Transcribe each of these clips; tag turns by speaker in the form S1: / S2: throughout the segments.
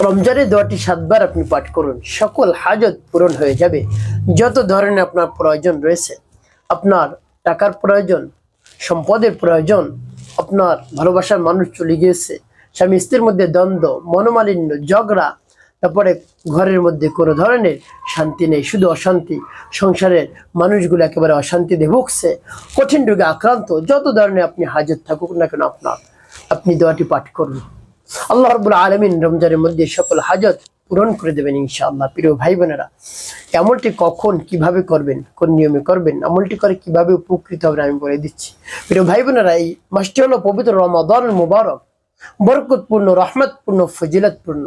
S1: রমজানের দোয়াটি 7 বার আপনি পাঠ করুন, সকল হাজত পূরণ হয়ে যাবে। যত ধরনের আপনার প্রয়োজন রয়েছে, আপনার টাকার প্রয়োজন, সম্পদের প্রয়োজন, আপনার ভালোবাসার মানুষ চলে গিয়েছে, স্বামী স্ত্রীর মধ্যে দ্বন্দ্ব, মনোমালিন্য, ঝগড়া, তারপরে ঘরের মধ্যে কোনো ধরনের শান্তি নেই, শুধু অশান্তি, সংসারের মানুষগুলো একেবারে অশান্তিতে ভুগছে, কঠিন রোগে আক্রান্ত, যত ধরনের আপনি হাজত থাকুক না কেন আপনি দোয়াটি পাঠ করুন। আল্লাহ রাব্বুল আলামিন রমজানের মধ্যে সকল হাজত পূরণ করে দেবেন ইনশাআল্লাহ। প্রিয় ভাই বোনেরা, আমলটি কখন কিভাবে করবেন, কোন নিয়মে করবেন, আমলটি করে কিভাবে উপকৃত হবেন আমি বলে দিচ্ছি। প্রিয় ভাই বোনেরা, এই মাসটি হলো পবিত্র রমাদানুল মুবারক, বরকতপূর্ণ, রহমতপূর্ণ, ফজিলতপূর্ণ।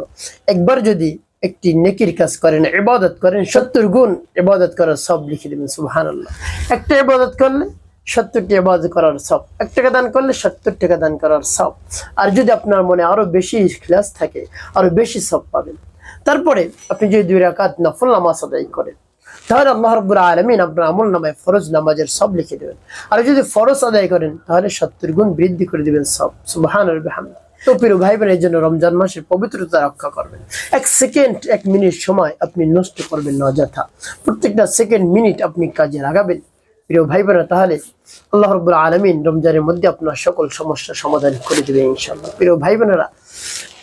S1: একবার যদি একটি নেকির কাজ করেন, ইবাদত করেন, 70 গুণ ইবাদত করার সব লিখে দেবেন। সুবহানাল্লাহ। একটা ইবাদত করলে 70টি ইবাদত করার সব, 1 টাকা দান করলে 70 টাকা দান করার সব। আর যদি আপনার মনে আরো বেশি ইখলাস থাকে, আরো বেশি সব পাবেন। তারপরে আপনি যদি 2 রাকাত নফল নামাজ আদায় করেন, তাহলে আল্লাহ রাব্বুল আলামিন আপনার আমল নামায় ফরজ নামাজের সব লিখে দেবেন। আর যদি ফরজ আদায় করেন, তাহলে 70 গুণ বৃদ্ধি করে দিবেন সব। সুবহানাল্লাহ বিহামদিহি। তো প্রিয় ভাই বোনের জন্য রমজান মাসের পবিত্রতা রক্ষা করবেন। 1 সেকেন্ড 1 মিনিট সময় আপনি নষ্ট করবেন না অযথা। প্রত্যেকটা সেকেন্ড মিনিট আপনি কাজে লাগাবেন। প্রিয় ভাই বোনেরা, তাহলে আল্লাহ রাব্বুল আলামিন রমজানের মধ্যে আপনার সকল সমস্যার সমাধান করে দেবে ইনশাআল্লাহ। প্রিয় ভাই বোনেরা,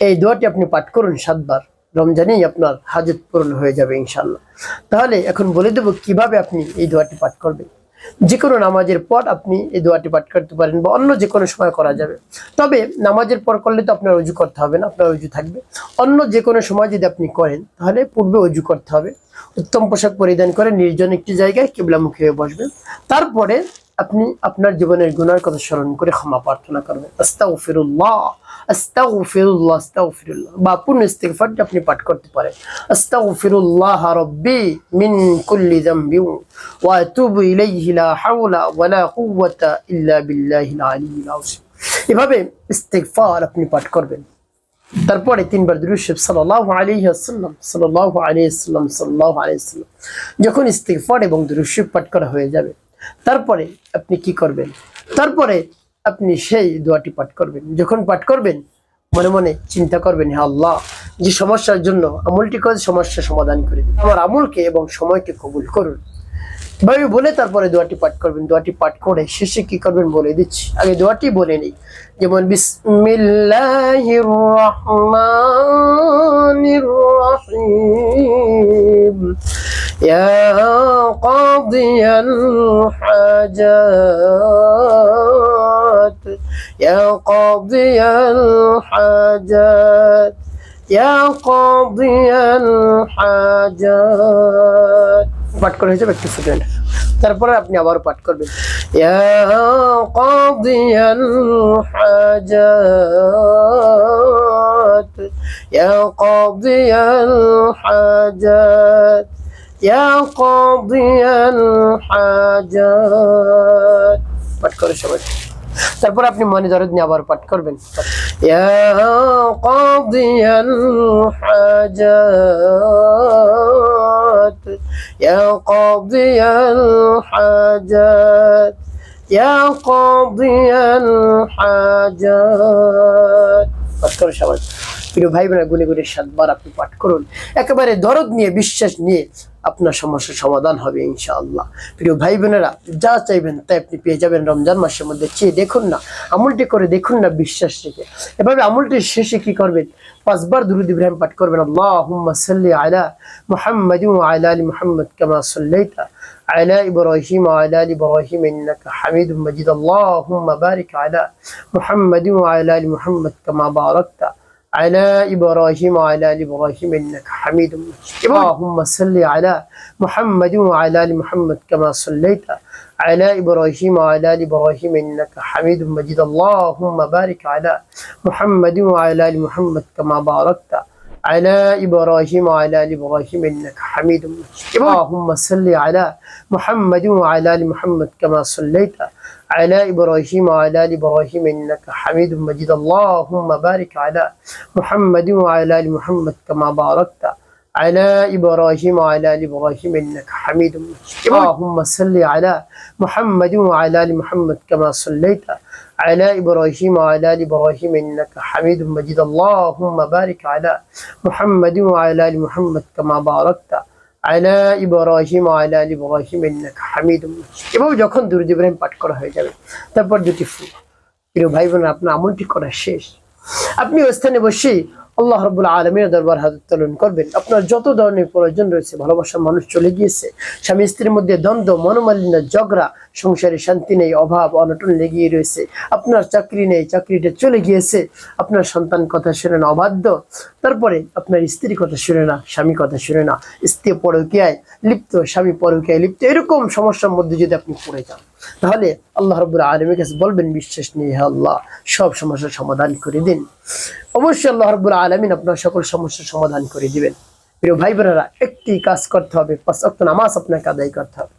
S1: এই দোয়াটি আপনি পাঠ করুন 7 বার, রমজানেই আপনার হাজত পূরণ হয়ে যাবে ইনশাআল্লাহ। তাহলে এখন বলে দেব কিভাবে আপনি এই দোয়াটি পাঠ করবেন। যে কোনো নামাজের পর আপনি এই দোয়াটি পাঠ করতে পারেন, বা অন্য যে কোনো সময় করা যাবে। তবে নামাজের পর করলে তো আপনার ওযু করতে হবে না, আপনার ওযু থাকবে। অন্য যে কোনো সময় যদি আপনি করেন, তাহলে পূর্বে ওযু করতে হবে, উত্তম পোশাক পরিধান করে নির্জন একটি জায়গায় কিবলামুখী হয়ে বসবেন। তারপরে আপনি আপনার জীবনের গুনার কথা স্মরণ করে ক্ষমা প্রার্থনা করবেন। আস্তাগফিরুল্লাহ, আস্তাগফিরুল্লাহ, আস্তাগফিরুল্লাহ, বা পূর্ণ ইস্তিগফারটি আপনি পাঠ করতে পারেন। আস্তাগফিরুল্লাহ রাব্বি মিন কুল্লি যামবি ওয়া আতুবু ইলাইহি লা হাওলা ওয়া লা কুওয়াতা ইল্লা বিল্লাহিল আলিয়্যিল আযীম। এভাবে ইস্তিগফার আপনি পাঠ করবেন। তারপরে 3 বার দুরূদ শরীফ সাল্লাল্লাহু আলাইহি ওয়াসাল্লাম, সাল্লাল্লাহু আলাইহি ওয়াসাল্লাম, সাল্লাল্লাহু আলাইহি ওয়াসাল্লাম। যখন ইস্তিগফার এবং দুরূদ শরীফ পাঠ করা হয়ে যাবে, তারপরে আপনি কি করবেন? তারপরে আপনি সেই দোয়াটি পাঠ করবেন। যখন পাঠ করবেন, মনে মনে চিন্তা করবেন, হে আল্লাহ, যে সমস্যার জন্য আমলটি করে সমস্যার সমাধান করে দিন, আমার আমলকে এবং সময়কে কবুল করুন। ভাবে বলে তারপরে দোয়াটি পাঠ করবেন। দোয়াটি পাঠ করে শেষে কি করবেন বলে দিচ্ছি, আগে দোয়াটি বলে নেই। যেমন বিসমিল্লাহির রহমানির রহিম, ইয়া কাদিয়াল হাজাত, ইয়া কাদিয়াল হাজাত, ইয়া কাদিয়াল হাজাত। পাঠ করে হয়ে যাবে, একটু সেকেন্ড। তারপরে আপনি আবার পাঠ করবেন, ইয়া কাদিয়াল হাজাত, ইয়া কাদিয়াল হাজাত, ইয়া কাদিয়াল হাজাত। পাঠ করে সবাই। তারপর আপনি মনে দরদ নিয়ে আবার পাঠ করবেন, ইয়া কাদিয়াল হাজাত, ইয়া কাদিয়াল হাজাত, ইয়া কাদিয়াল হাজাত। পাঠ করে সবাই। প্রিয় ভাই বোনেরা, গুনে গুনে 7 বার আপনি পাঠ করুন। একেবারে দরদ নিয়ে, বিশ্বাস নিয়ে আপনার সমস্যার সমাধান হবে ইনশাআল্লাহ। প্রিয় ভাই বোনেরা, যা চাইবেন তাই আপনি পেয়ে যাবেন রমজান মাসের মধ্যে। চেয়ে দেখুন না, আমলটি করে দেখুন না, বিশ্বাস রেখে। এভাবে আমলটির শেষে কি করবেন? 5 বার দুরূদ ইব্রাহিম পাঠ করবেন। আল্লাহুম্মা সাল্লি আলা মুহাম্মাদিন ওয়া আলা আলি মুহাম্মাদ কামা সাল্লাইতা আলা ইব্রাহিম ওয়া আলা আলি ইব্রাহিম ইন্নাকা হামিদুম মাজিদ। আল্লাহুম্মা বারিক আলা মুহাম্মাদিন ওয়া আলা আলি মুহাম্মাদ কামা বারাকতা على إبراهيم وعلى آل إبراهيم إنك حميد مجيد. اللهم صل على محمد وعلى آل محمد كما صليت على إبراهيم وعلى آل إبراهيم إنك حميد مجيد. اللهم بارك على محمد وعلى آل محمد كما باركت على إبراهيم وعلى آل إبراهيم إنك حميد مجيد. اللهم صل على محمد وعلى آل محمد كما صليت على إبراهيم وعلى آل إبراهيم إنك حميد مجيد. اللهم بارك على محمد وعلى آل محمد كما باركت على إبراهيم وعلى آل إبراهيم إنك حميد مجيد. اللهم صل على محمد وعلى آل محمد كما صليت على إبراهيم وعلى آل إبراهيم إنك حميد مجيد اللهم بارك على محمد وعلى آل محمد كما باركت على إبراهيم وعلى آل إبراهيم إنك حميد مجيد এভাবে যখন দুরূদ ইব্রাহিম পাঠ করা হয়ে যাবে তারপর দুটি ফুল প্রিয় ভাই বোন আপনার আমলটি করা শেষ আপনি ওই স্থানে বসে আল্লাহ রাব্বুল আলামিনের দরবার হাত উত্তোলন করবেন আপনার যত ধরনের প্রয়োজন রয়েছে ভালোবাসার মানুষ চলে গিয়েছে স্বামী স্ত্রীর মধ্যে দ্বন্দ্ব মনোমালিন্য ঝগড়া সংসারে শান্তি নেই অভাব অনটন লেগেই রয়েছে আপনার চাকরি নেই চাকরিটা চলে গিয়েছে আপনার সন্তান কথা শুনে না অবাধ্য তারপরে আপনার স্ত্রী কথা শুনে না স্বামী কথা শুনে না স্ত্রী পরকীয়ায় লিপ্ত স্বামী পরকীয়ায় লিপ্ত এরকম সমস্যার মধ্যে যদি আপনি পড়ে যান তাহলে আল্লাহ রাব্বুল আলামিনের কাছে বলবেন বিশ্বাস নিয়ে হে আল্লাহ সব সমস্যার সমাধান করে দিন অবশ্যই আল্লাহ রাব্বুল আলামিন আপনার সকল সমস্যার সমাধান করে দিবেন প্রিয় ভাই বোনেরা একটি কাজ করতে হবে 5 ওয়াক্ত নামাজ আপনাকে আদায় করতে হবে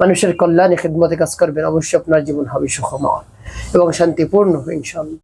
S1: মানুষের কল্যাণে খিদমতে কাজ করবেন অবশ্যই আপনার জীবন হবে সুখময় এবং শান্তিপূর্ণ ইনশাআল্লাহ